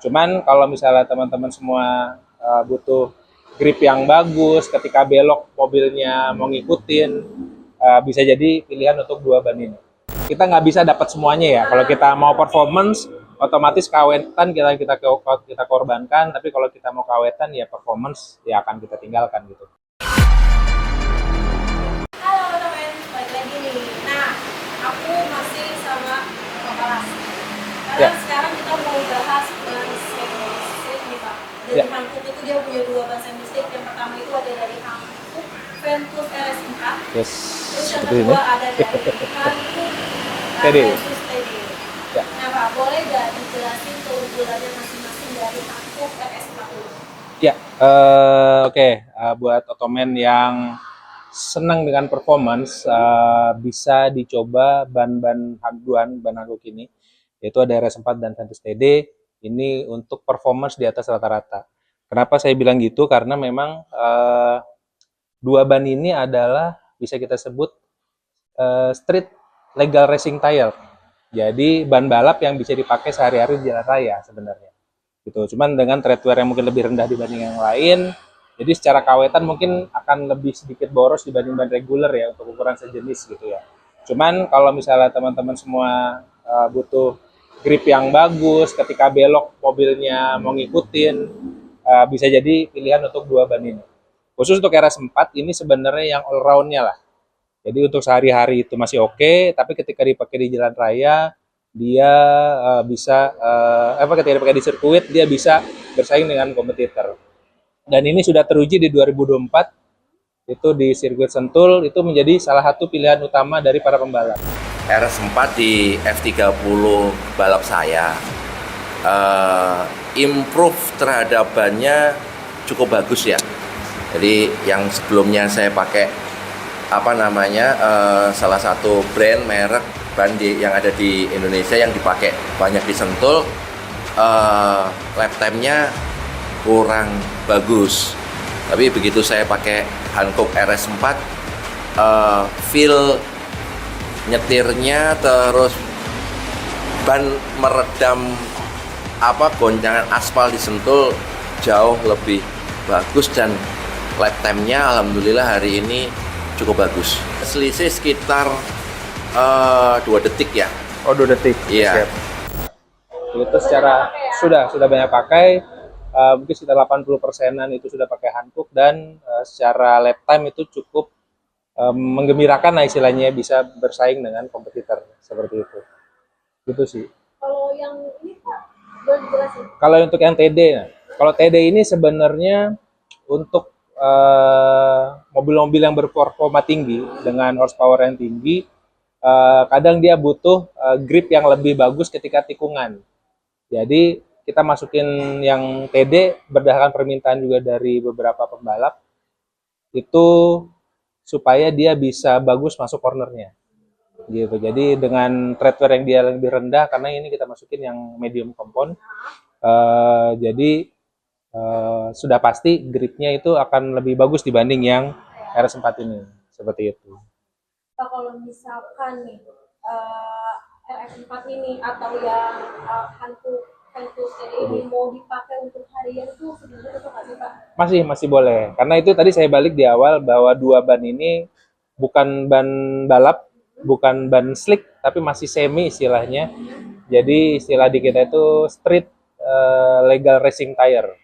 Cuman kalau misalnya teman-teman semua butuh grip yang bagus, ketika belok mobilnya mau ngikutin, bisa jadi pilihan untuk dua ban ini. Kita nggak bisa dapat semuanya ya. Kalau kita mau performance, otomatis kawetan kita korbankan. Tapi kalau kita mau kawetan ya performance ya akan kita tinggalkan gitu. Halo teman-teman, balik lagi nih. Nah, aku masih sama Pak Palas. Karena sekarang kita mau bahas ban semi-stick nih Pak. Dari Hankook itu dia punya dua ban semi-stick. Yang pertama itu ada dari Hankook Ventus RS4. Yes. Terus yang kedua ada dari Hankook Ventus TD. Nah Pak, boleh nggak dijelasin keunggulannya masing-masing dari Hankook RS40? Ya, oke. Buat otomen yang senang dengan performance, bisa dicoba ban-ban Handuan, ban Hankook ini, yaitu ada RS4 dan Ventus TD. Ini untuk performance di atas rata-rata. Kenapa saya bilang gitu? Karena memang dua ban ini adalah bisa kita sebut street legal racing tire. Jadi ban balap yang bisa dipakai sehari-hari di jalan raya sebenarnya. Gitu. Cuman dengan tread wear yang mungkin lebih rendah dibanding yang lain, jadi secara kawetan mungkin akan lebih sedikit boros dibanding ban reguler ya untuk ukuran sejenis gitu ya. Cuman kalau misalnya teman-teman semua butuh grip yang bagus, ketika belok mobilnya mau ngikutin, bisa jadi pilihan untuk dua ban ini. Khusus untuk RS4 ini sebenarnya yang all round-nya lah. Jadi untuk sehari-hari itu masih oke, tapi ketika dipakai di jalan raya, dia bisa ketika dipakai di sirkuit dia bisa bersaing dengan kompetitor. Dan ini sudah teruji di 2024 itu di sirkuit Sentul, itu menjadi salah satu pilihan utama dari para pembalap. RS4 di F30 balap saya improve terhadap bannya cukup bagus ya. Jadi yang sebelumnya saya pakai salah satu brand merek ban yang ada di Indonesia yang dipakai banyak di Sentul, lap time-nya kurang bagus. Tapi begitu saya pakai Hankook RS4, feel nyetirnya terus ban meredam goncangan aspal di Sentul jauh lebih bagus, dan lap time-nya alhamdulillah hari ini cukup bagus. Selisih sekitar 2 detik ya. Oh, 2 detik. Iya. Itu secara sudah banyak pakai, mungkin sekitar 80%-an itu sudah pakai Hankook, dan secara lap time itu cukup menggembirakan lah istilahnya, bisa bersaing dengan kompetitor seperti itu. Gitu sih. Kalau yang ini Pak, boleh dijelasin? Kalau untuk yang TD, kalau TD ini sebenarnya untuk mobil-mobil yang berperforma tinggi dengan horsepower yang tinggi, kadang dia butuh grip yang lebih bagus ketika tikungan. Jadi kita masukin yang TD berdasarkan permintaan juga dari beberapa pembalap itu supaya dia bisa bagus masuk cornernya gitu. Jadi dengan tread wear yang dia lebih rendah, karena ini kita masukin yang medium compound, jadi sudah pasti gripnya itu akan lebih bagus dibanding yang RS4 ini, seperti itu. Pak, kalau misalkan nih RS4 ini atau yang Hankook Ventus ini mau dipakai untuk harian itu sebenarnya tetap nggak sih Pak? Masih boleh, karena itu tadi saya balik di awal bahwa dua ban ini bukan ban balap, bukan ban slick, tapi masih semi istilahnya. Jadi istilah di kita itu street legal racing tire.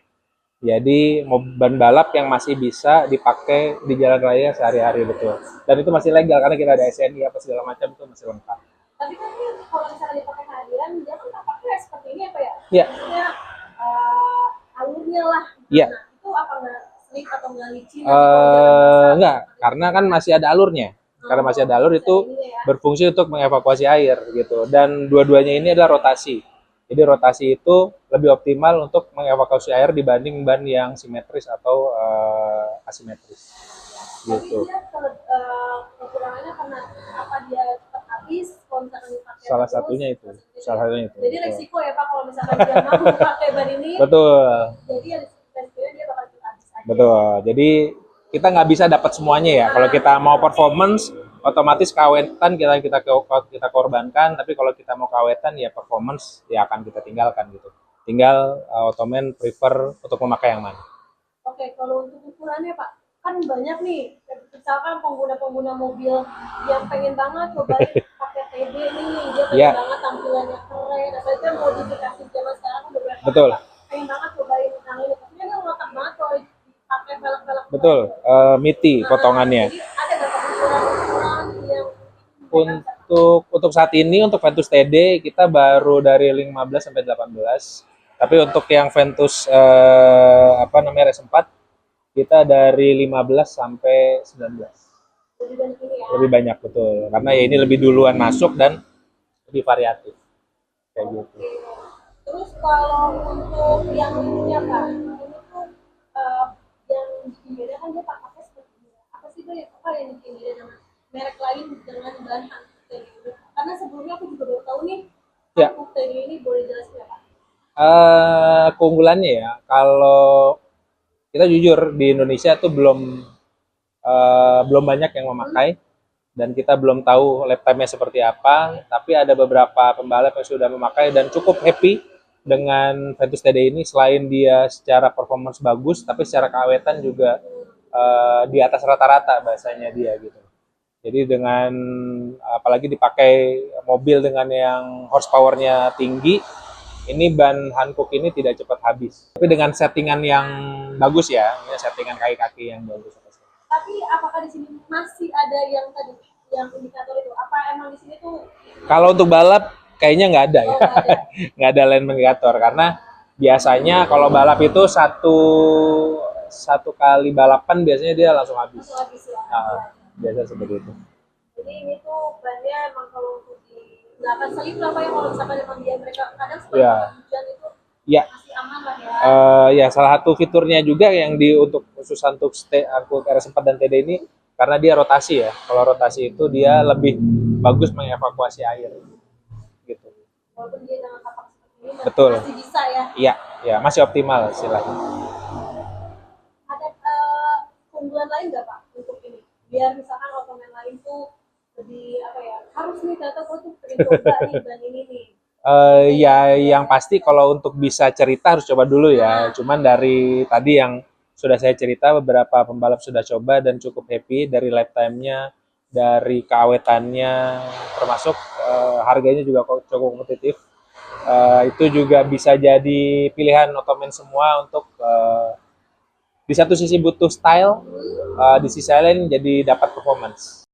Jadi ban balap yang masih bisa dipakai di jalan raya sehari-hari, betul. Dan itu masih legal karena kita ada SNI apa segala macam, itu masih lengkap. Tapi kan kalau misalnya dipakai harian, dia kan tampaknya seperti ini apa ya? Iya. Maksudnya alurnya lah. Iya. Nah, itu apa nggak slick atau nggak licin? Enggak, karena kan masih ada alurnya. Karena masih ada alur itu berfungsi untuk mengevakuasi air gitu. Dan dua-duanya ini adalah rotasi. Jadi rotasi itu lebih optimal untuk mengevakuasi air dibanding ban yang simetris atau asimetris. Gitu. Tapi dia kekurangannya karena apa, dia cepat habis kalau misalkan dipakai. Salah satunya itu. Jadi resiko ya Pak kalau misalkan dia mau pakai ban ini. Betul. Jadi resikonya dia bakal cepat habis aja. Betul. Jadi kita nggak bisa dapat semuanya ya. Kalau kita mau performance, otomatis kawetan kita korbankan, tapi kalau kita mau kawetan ya performance ya akan kita tinggalkan gitu. Tinggal Ottoman prefer untuk memakai yang mana. Oke, kalau untuk ukurannya Pak, kan banyak nih, misalkan pengguna-pengguna mobil yang pengen banget cobain pakai TD nih, dia pengen Iya. banget tampilannya keren, atau itu yang modifikasi zaman sekarang udah banyak Betul. banget, pengen banget cobain yang ini, tapi kan ngotak banget kalau dipakai velg-velg. Betul, miti potongannya. Jadi ada nggak Pak ukuran-ukuran yang Untuk saat ini untuk Ventus TD kita baru dari 15 sampai 18. Tapi untuk yang Ventus apa namanya RS4 kita dari 15 sampai 19. lebih banyak ini ya? Lebih banyak betul. Karena ya ini lebih duluan masuk dan lebih variatif. Kayak gitu. Oke. Terus kalau untuk yang ininya Pak, ini tuh yang bikin beda kan dia pakai seperti ini. Apa sih Pak apa yang bikin beda dengan merek lain dengan bahan antik kayak gitu? Karena sebelumnya aku juga baru tahu nih, Ya. antik tadi ini boleh jelasin ya Pak? Keunggulannya ya, kalau kita jujur di Indonesia tuh belum banyak yang memakai dan kita belum tahu lap time-nya seperti apa. Tapi ada beberapa pembalap yang sudah memakai dan cukup happy dengan Ventus TD ini. Selain dia secara performance bagus, tapi secara keawetan juga di atas rata-rata bahasanya dia gitu. Jadi dengan apalagi dipakai mobil dengan yang horsepower-nya tinggi, ini ban Hankook ini tidak cepat habis. Tapi dengan settingan yang bagus ya, ini settingan kaki-kaki yang bagus. Tapi apakah di sini masih ada yang tadi yang indikator itu? Apa emang di sini tuh Kalau untuk balap kayaknya nggak ada ya, nggak ada? nggak ada lane indikator karena biasanya kalau balap itu satu kali balapan biasanya dia langsung habis. Langsung habis ya? Biasa seperti itu. Jadi ini tuh bannya emang kalau untuk di nggak akan selip lah Pak ya, kalau misalkan emang dia mereka kadang seperti Ya. hujan itu Ya, masih aman lah ya. ya salah satu fiturnya juga yang untuk khusus untuk RS4 dan TD ini karena dia rotasi ya. Kalau rotasi itu dia lebih bagus mengevakuasi air. Gitu. Walaupun dia dengan kapak seperti ini Betul. masih bisa ya. Iya, ya masih optimal istilahnya. Ada keunggulan lain nggak Pak untuk ini? Biar misalkan Ottoman lain tuh lebih apa ya, harus nih ternyata gue tuh pengen coba nih ban ini nih. Ya yang pasti kalau untuk bisa cerita harus coba dulu ya. Cuman dari tadi yang sudah saya cerita beberapa pembalap sudah coba dan cukup happy dari lap time-nya, dari keawetannya, termasuk harganya juga cukup kompetitif. Itu juga bisa jadi pilihan Ottoman semua untuk di satu sisi butuh style, di sisi lain jadi dapat performance.